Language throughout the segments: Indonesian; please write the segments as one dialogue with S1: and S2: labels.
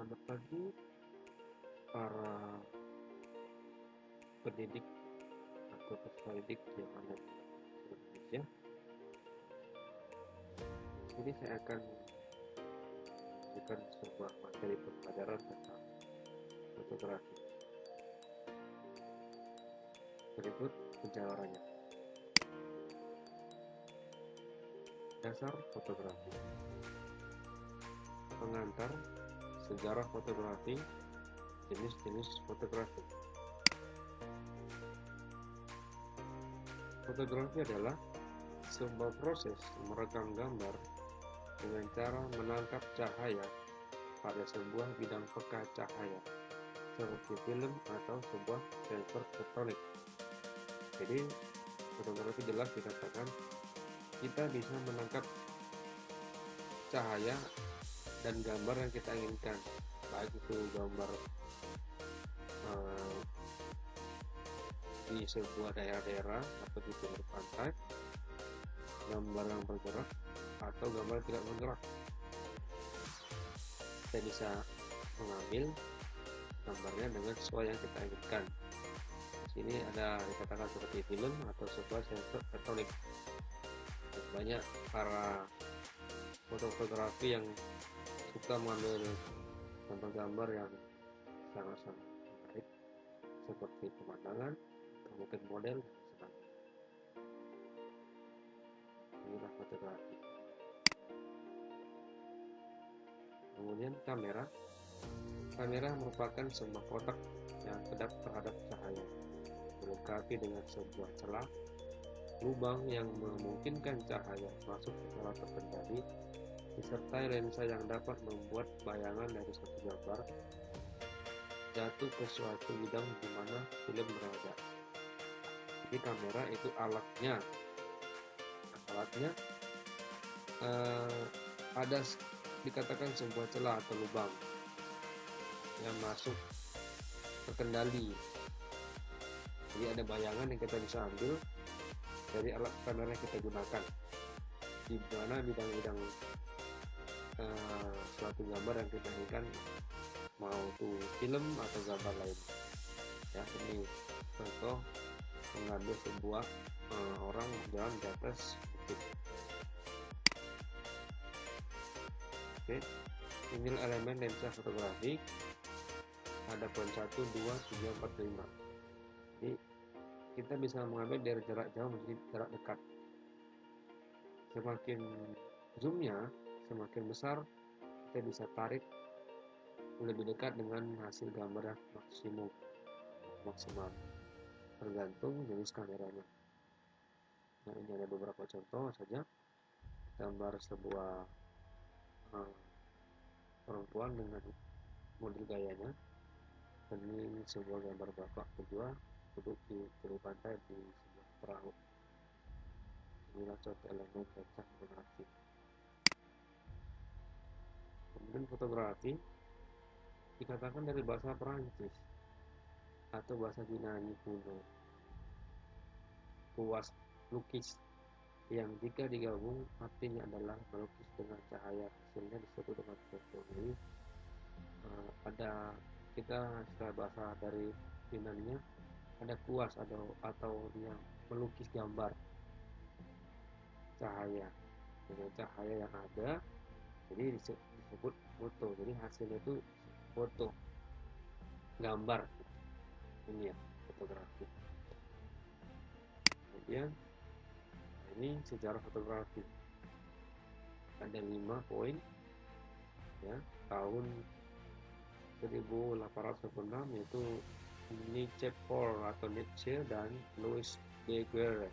S1: Selamat pagi para pendidik atau peserta didik yang ada di Indonesia. Di sini saya akan memberikan sebuah materi pembelajaran tentang fotografi. Berikut penjabarannya. Dasar fotografi. Pengantar sejarah fotografi, jenis-jenis fotografi. Fotografi adalah sebuah proses merekam gambar dengan cara menangkap cahaya pada sebuah bidang peka cahaya seperti film atau sebuah sensor elektronik. Jadi fotografi jelas dikatakan kita bisa menangkap cahaya dan gambar yang kita inginkan, baik itu gambar di sebuah daerah-daerah atau di pinggir pantai, gambar yang bergerak atau gambar yang tidak bergerak. Kita bisa mengambil gambarnya dengan sesuai yang kita inginkan. Di sini ada dikatakan seperti film atau sebuah sensor elektronik. Banyak para fotografi yang suka mengambil gambar-gambar yang sangat-sangat menarik seperti pemandangan atau mungkin model dan sebagainya. Inilah fotografi. Kemudian kamera. Kamera merupakan sebuah kotak yang kedap terhadap cahaya, dilengkapi dengan sebuah celah lubang yang memungkinkan cahaya masuk secara terkendali, disertai lensa yang dapat membuat bayangan dari suatu gambar jatuh ke suatu bidang di mana film berada. Jadi kamera itu alatnya. Ada dikatakan sebuah celah atau lubang yang masuk terkendali. Jadi ada bayangan yang kita bisa ambil dari alat kamera yang kita gunakan, di mana bidang-bidang suatu gambar yang kita inginkan, mau itu film atau gambar lain. Ya, ini contoh mengambil sebuah orang jalan di atas bukit. Oke, inilah elemen lensa fotografi. Ada poin 1, 2, 3, 4, 5. Jadi kita bisa mengambil dari jarak jauh menjadi jarak dekat. Semakin zoomnya semakin besar, kita bisa tarik lebih dekat dengan hasil gambar yang maksimal, tergantung jenis kameranya. Nah, ini ada beberapa contoh saja. Gambar sebuah perempuan dengan model gayanya. Dan ini sebuah gambar bapak berdua duduk di tepi pantai di sebuah perahu. Inilah contoh elemen lensa fotografi. Kemudian fotografi dikatakan dari bahasa Perancis atau bahasa Yunani kuno, kuas lukis, yang jika digabung artinya adalah melukis dengan cahaya, hasilnya disebut dengan foto. Jadi ada kita setelah bahasa dari Yunani ada kuas atau yang melukis gambar cahaya dengan cahaya yang ada, jadi disebut foto. Jadi hasilnya itu foto, gambar. Ini ya fotografi. Kemudian ini sejarah fotografi, ada 5 poin ya. Tahun 1806 yaitu Nietzsche atau Nietzsche dan Louis Daguerre.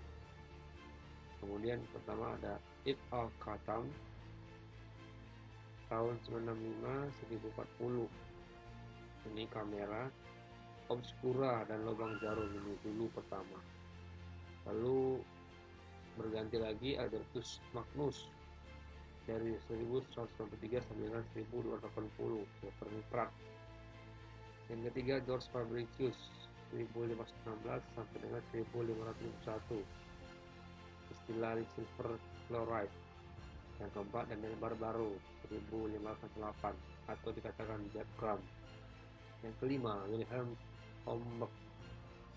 S1: Kemudian pertama ada Ibn al-Khattam tahun 1965-1040. Ini kamera obscura dan lubang jarum, ini dulu pertama. Lalu berganti lagi Albertus Magnus dari 1193 sampai 1280, Peter Pratt. Yang ketiga George Fabricius 1516 sampai dengan 1551, istilah silver chloride. Yang keempat, Daniel baru 1508 atau dikatakan breadcrumb. Yang kelima, Wilhelm Homburg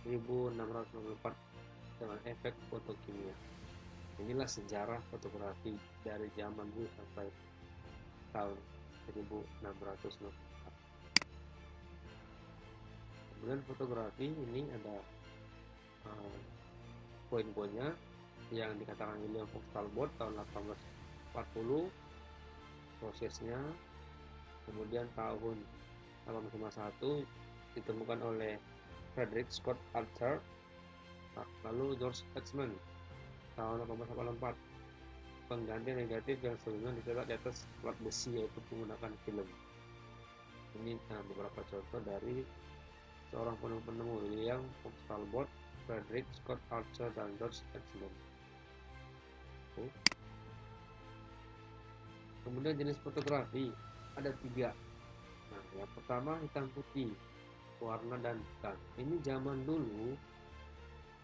S1: 1694 dengan efek fotokimia. Inilah sejarah fotografi dari zaman dulu sampai tahun 1664. Kemudian fotografi ini ada poin-poinnya yang dikatakan William Fox Talbot tahun 1840 prosesnya. Kemudian tahun 1851 ditemukan oleh Frederick Scott Archer. Lalu George Eastman tahun 1884 pengganti negatif yang sebelumnya dicetak di atas plat besi, yaitu menggunakan film. Ini beberapa contoh dari seorang penemu William Fox Talbot, Frederick Scott Archer, dan George Eastman. Kemudian jenis fotografi ada 3. Nah, yang pertama hitam putih, warna dan hitam. Ini zaman dulu,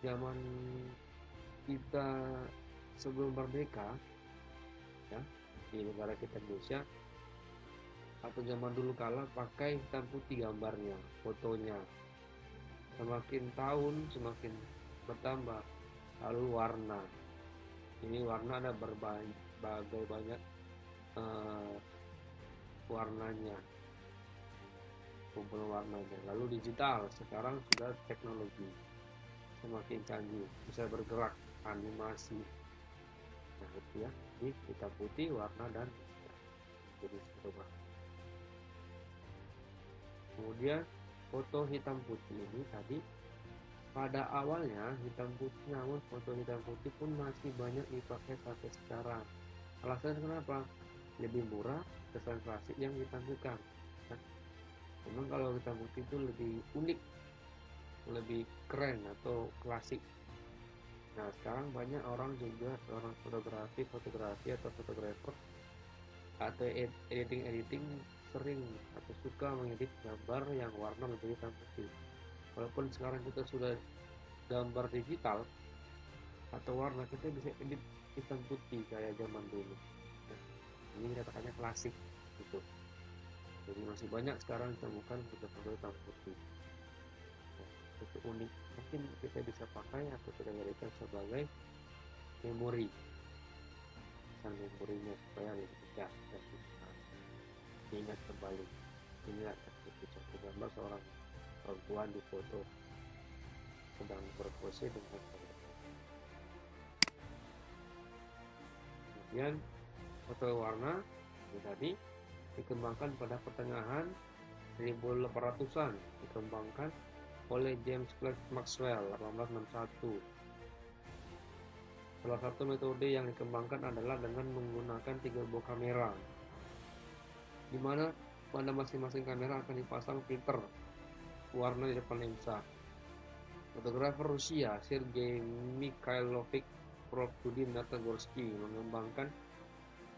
S1: zaman kita sebelum merdeka, ya, di negara kita Indonesia, atau zaman dulu kala pakai hitam putih gambarnya, fotonya. Semakin tahun semakin bertambah, lalu warna. Ini warna ada berbagai banyak warnanya, kumpulan warnanya. Lalu digital, sekarang sudah teknologi semakin canggih, bisa bergerak, animasi. Nah itu ya, ini hitam putih, warna dan jenis fotografi. Kemudian foto hitam putih ini tadi pada awalnya hitam putih, namun foto hitam putih pun masih banyak dipakai sampai sekarang. Alasannya kenapa? Lebih murah, kesan klasik yang ditampilkan. Nah, memang kalau hitam putih itu lebih unik, lebih keren atau klasik. Nah sekarang banyak orang juga, orang fotografi atau fotografer atau editing sering atau suka mengedit gambar yang warna menjadi hitam putih. Walaupun sekarang kita sudah gambar digital atau warna, kita bisa edit hitam putih kayak zaman dulu. Nah, ini katakannya klasik gitu. Jadi masih banyak sekarang ditemukan foto-foto hitam putih. Nah, itu unik, mungkin kita bisa pakai atau kita jadikan sebagai memori, memorinya supaya lebih dekat dan bisa diingat kembali. Inilah contoh gambar seorang perempuan di foto sedang berpose dengan kamera. Kemudian foto warna ini tadi dikembangkan pada pertengahan 1800-an, dikembangkan oleh James Clerk Maxwell 1861. Salah satu metode yang dikembangkan adalah dengan menggunakan 3 buah kamera, di mana pada masing-masing kamera akan dipasang filter warna di depan lensa. Fotografer Rusia Sergei Mikhailovich Prokudin-Natagorsky mengembangkan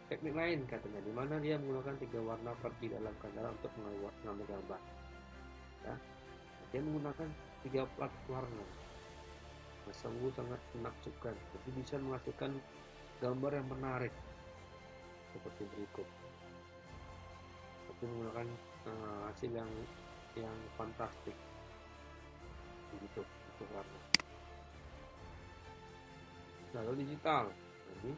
S1: teknik lain katanya, di mana dia menggunakan 3 warna plat di dalam kamera untuk mengambil gambar. Ya, dia menggunakan 3 plat warna. Sungguh sangat menakjubkan, jadi bisa menghasilkan gambar yang menarik seperti berikut. Tapi menggunakan hasil yang fantastik begitu untuk warna. Lalu digital. Jadi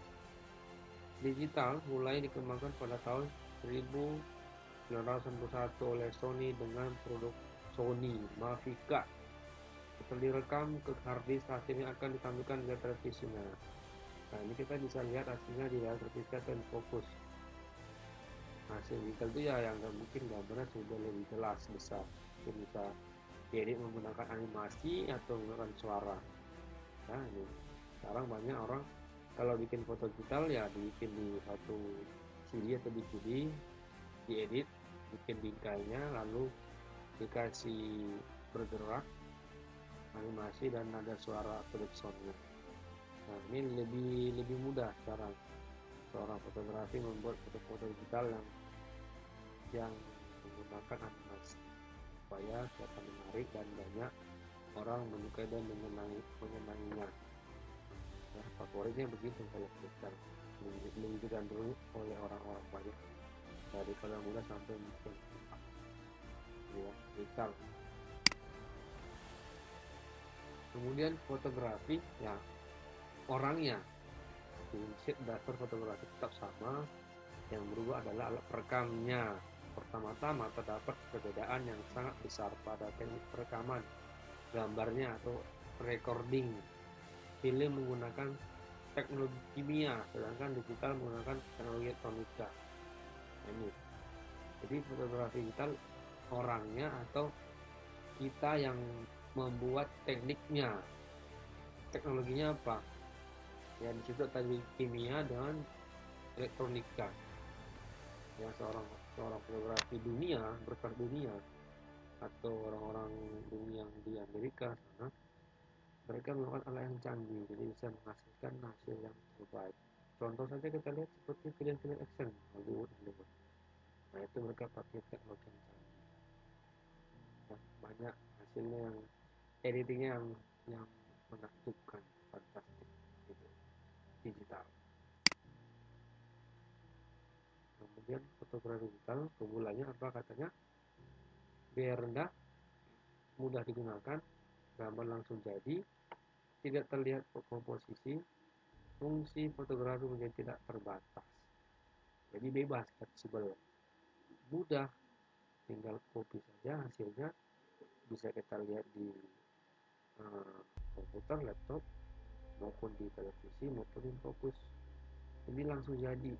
S1: digital mulai dikembangkan pada tahun 1991 oleh Sony dengan produk Sony Mavica. Setelah direkam ke harddisk, hasilnya akan ditampilkan di televisinya. Nah ini kita bisa lihat hasilnya di layar televisi atau di fokus. Hasil digital itu ya yang mungkin gambarnya sudah lebih jelas, besar, mungkin bisa diedit menggunakan animasi atau menggunakan suara. Nah ini sekarang banyak orang kalau bikin foto digital ya dibikin di satu CD atau DVD, diedit, bikin bingkainya, lalu dikasih bergerak, animasi dan nada suara atau soundnya. Nah ini lebih mudah sekarang seorang fotografi membuat foto-foto digital yang menggunakan animasi supaya kelihatan menarik dan banyak orang menyukai dan menyenanginya. Ya, favoritnya begitu kalau digital. digandrungi oleh orang-orang banyak, dari paling muda sampai mungkin ya, vital. Kemudian fotografi, ya orangnya, prinsip dasar fotografi tetap sama, yang berubah adalah alat perekamnya. Pertama-tama terdapat perbedaan yang sangat besar pada teknik perekaman gambarnya atau recording. Film menggunakan teknologi kimia, sedangkan digital menggunakan teknologi elektronika. Ini. Jadi fotografi digital orangnya atau kita yang membuat tekniknya. Teknologinya apa? Ya di situ tadi kimia dan elektronika. Ya seorang fotografi dunia, berkelas dunia, atau orang-orang dunia di Amerika sana, mereka melakukan alat yang canggih, jadi bisa menghasilkan hasil yang terbaik. Contoh saja kita lihat seperti film-film action Hollywood. Nah itu mereka pakai teknologi yang canggih. Nah, banyak hasilnya yang editingnya yang menakjubkan, fantastik, gitu, digital. Kemudian fotografi digital keunggulannya apa katanya? Biar rendah, mudah digunakan, gambar langsung jadi, tidak terlihat komposisi, fungsi fotografi menjadi tidak terbatas. Jadi bebas, fleksibel, mudah, tinggal copy saja hasilnya, bisa kita lihat di komputer, laptop, maupun di televisi, maupun di fokus. Jadi langsung jadi,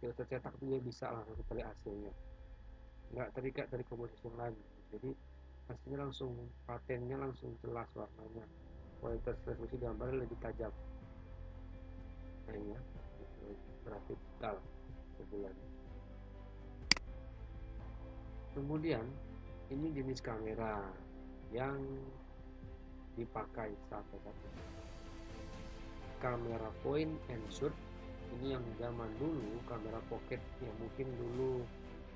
S1: kita tercetak juga bisa langsung kita lihat hasilnya, nggak terikat dari komposisi yang lain. Jadi hasilnya langsung, patennya langsung jelas warnanya, kualitas resolusi gambarnya lebih tajam. Nah ini ya, grafik digital sebulan. Kemudian ini jenis kamera yang dipakai sampai saat ini. Kamera point and shoot, ini yang zaman dulu kamera pocket yang mungkin dulu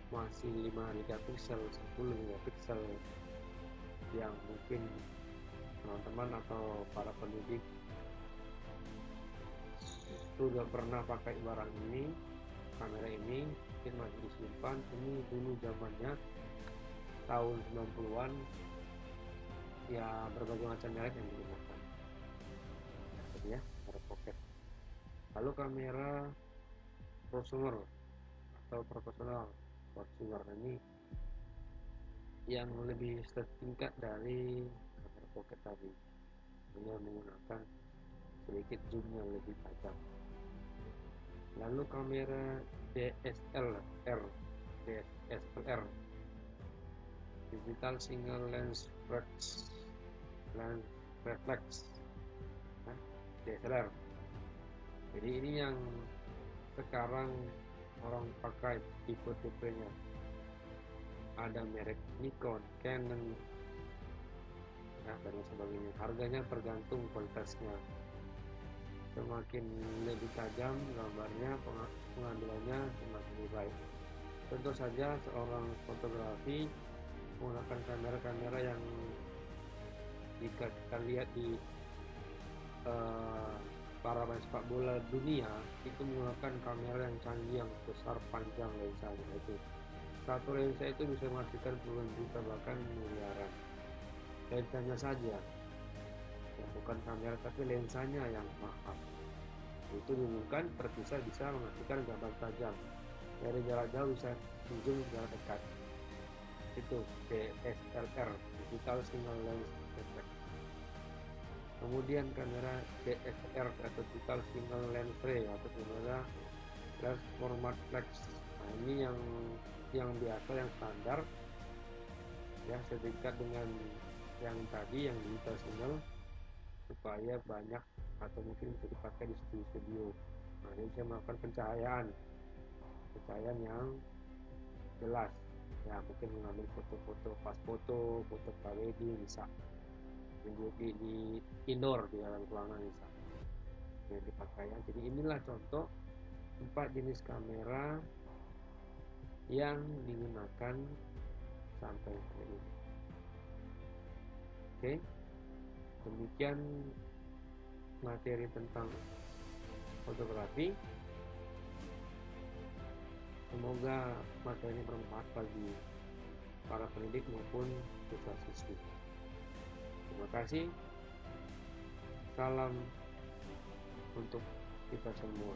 S1: masih 5 megapiksel, 10 megapiksel, yang mungkin teman-teman atau para pendidik sudah pernah pakai barang ini, kamera ini mungkin masih disimpan. Ini dulu zamannya tahun 90-an, ya berbagai macam merek yang digunakan. Jadi ya, kamera pocket. Lalu kamera prosumer atau profesional prosumer ini yang lebih setingkat dari kamera pocket tadi. Dia menggunakan sedikit zoom yang lebih tajam. Lalu kamera DSLR, digital single lens reflex, DSLR. Jadi ini yang sekarang orang pakai tipe-tipenya. Ada merek Nikon, Canon, dan sebagainya. Harganya tergantung kualitasnya. Semakin lebih tajam gambarnya, pengambilannya semakin lebih baik. Tentu saja seorang fotografi menggunakan kamera-kamera yang jika kita lihat di para sepak bola dunia itu menggunakan kamera yang canggih, yang besar, panjang lensanya. Itu satu lensa itu bisa menghasilkan puluhan juta bahkan miliaran. Lensanya saja, ya bukan kamera tapi lensanya yang mahal. Itu bukan terpisah bisa menghasilkan gambar tajam, dari jarak jauh bisa zoom jarak dekat. Itu DSLR, digital single lens reflex. Kemudian kamera DSLR atau digital single lens ray atau kamera large format flex. Nah ini yang biasa, yang standar, ya setingkat dengan yang tadi, yang digital single, supaya banyak atau mungkin bisa dipakai di studio. Nah ini bisa melakukan pencahayaan yang jelas, ya mungkin mengambil foto-foto pas foto prawedding bisa, di indoor, di dalam ruangan bisa yang dipakai. Jadi inilah contoh 4 jenis kamera yang digunakan sampai hari ini. Oke, demikian materi tentang fotografi. Semoga materi ini bermanfaat bagi para pendidik maupun siswa siswi. Terima kasih. Salam untuk kita semua.